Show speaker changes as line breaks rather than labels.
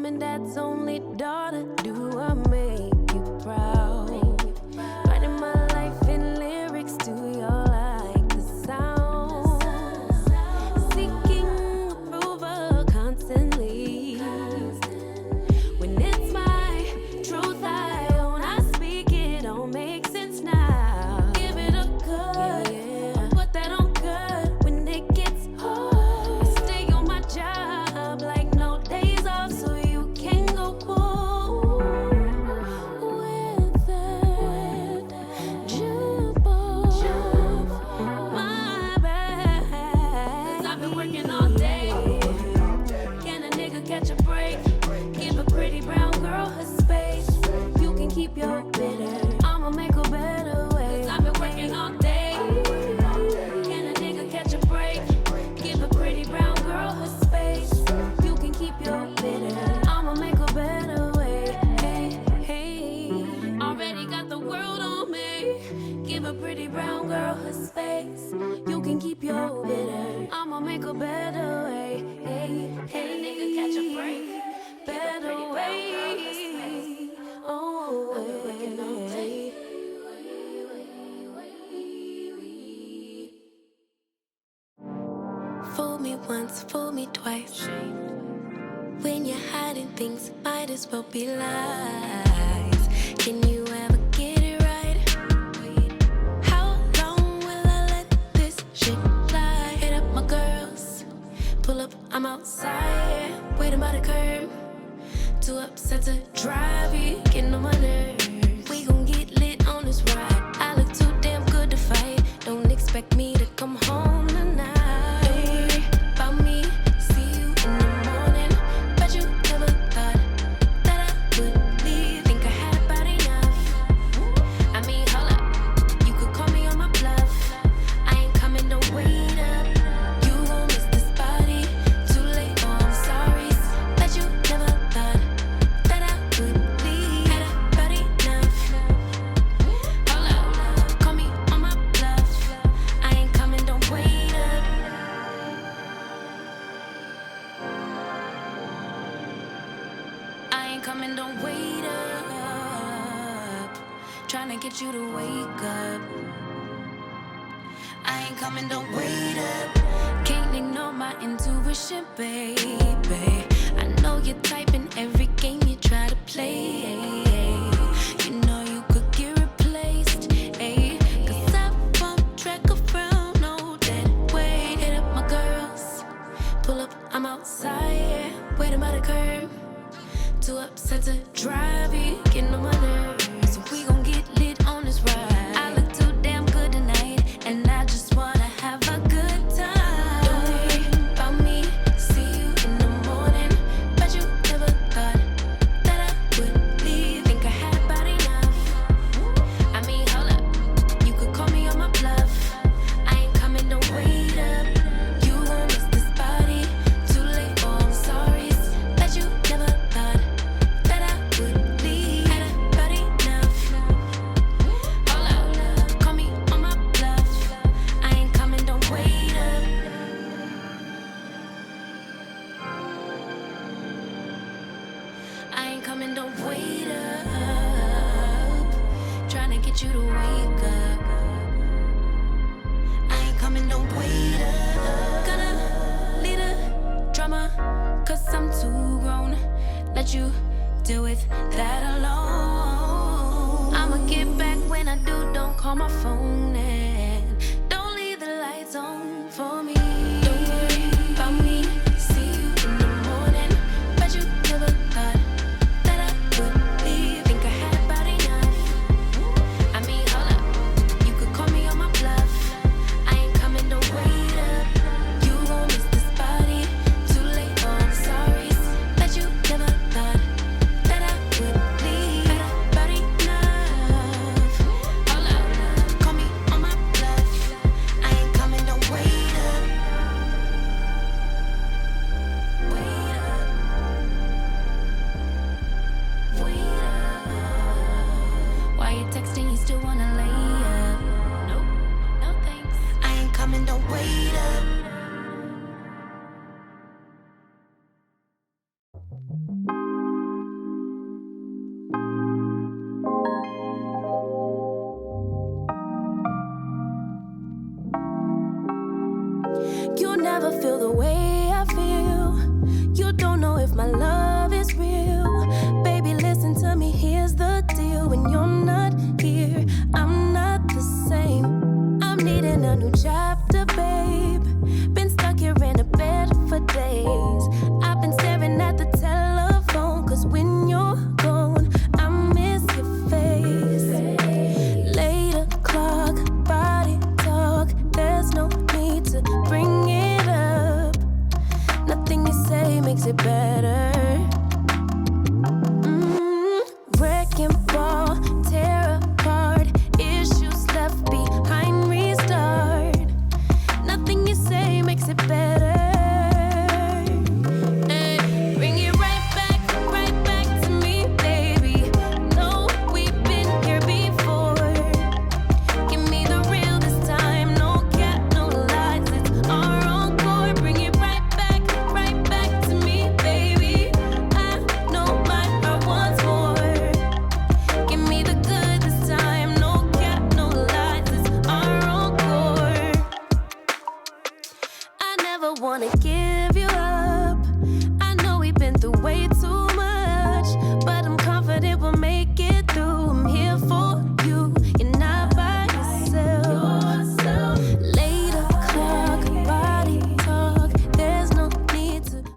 mom and dad's only daughter. Do I make you proud? Writing my life in lyrics, do you like the sound? Seeking approval constantly. When it's my truth I own, I speak it, don't make sense now. Give it a cut, put that on cut when it gets hard. I stay on my job like no days off, so you can go pull with that jumbo. My bad, 'cause I've been working all day. Can a nigga catch a break? Give a pretty brown girl her space. You can keep your bitter, I'ma make a better way. 'Cause I've been working all day. Can a nigga catch a break? Give a pretty brown girl her space. You can keep your bitter, I'ma make a better way. Hey, hey, already got the world on me. Give a pretty brown girl her space. You can keep your bitter, I'ma make a better way. Hey, hey, nigga catch a break. Better way. Oh, hey. Fool me once, fool me twice. When you're hiding things, might as well be lies. Can you ever get it right? How long will I let this shit fly? Hit up my girls, pull up, I'm outside, waiting by the curb. Too upset to drive it, getting on my nerves. We gon' get lit on this ride. I look too damn good to fight. Don't expect me to come home tonight. Don't worry about me, see you in the morning. Bet you never thought that I would leave. Think I had about enough. I mean, hold up, you could call me on my bluff. I ain't coming, don't wait up. You gon' miss this body, too late, oh I'm sorry. Bet you never thought that I would leave. Had about enough. Hold up, call me on my bluff. I ain't coming, don't wait up. I ain't coming, don't wait up. Tryna get you to wake up. I ain't coming, don't wait up. Can't ignore my intuition, baby. I know you're typing every game you try to play. You know you could get replaced, ayy. 'Cause I won't track around, no dead weight. Hit up my girls, pull up, I'm outside, waiting by the curb. Too upset to drive it, getting on my nerves. So we gon' get lit on this ride. I look too damn good tonight, and I just wanna have a good time. Don't worry about me, see you in the morning. Bet you never thought that I would leave. Think I had about enough. I mean, hold up, you could call me on my bluff. I ain't coming, don't wait up. You gon' miss this body, too late, oh I'm sorry. Bet you never thought that I would leave. Had about enough. Hold up, call me on my bluff. I ain't coming, don't wait up. I ain't coming, don't wait up. Tryna get you to wake up. I ain't coming, don't wait up. Gonna lead a drama, 'cause I'm too grown. Let you deal with that alone. I'ma get back when I do, don't call my phone and don't leave the lights on for me. Don't worry about me, see you in the morning. Bet you never thought that I would leave. Think I had about enough. I mean, hold up, you could call me on my bluff. I ain't coming, don't wait up. You gon' miss this body, too late, oh I'm sorry. Bet you never thought that I would leave. Had about enough. Hold up, call me feel the way I feel. You don't know if my love is real. Baby, listen to me, here's the deal. When you're not here, I'm not the same. I'm needing a new chapter, babe. Been stuck here in a bed for days. I've been staring at the telephone, cause when you're gone, I miss your face. Late o'clock, body talk. There's no need to bring it up. Nothing you say makes it better. Wrecking ball, tear apart. Issues left behind, restart. Nothing you say makes it better. Hey, bring it right back to me, baby. No, we've been here before. Give me the real this time, no cap, no lies. It's our encore. Bring it right back to me, baby. I know my heart wants more. Give me the good this time, no cap, no lies. It's our encore. I never wanna give you up.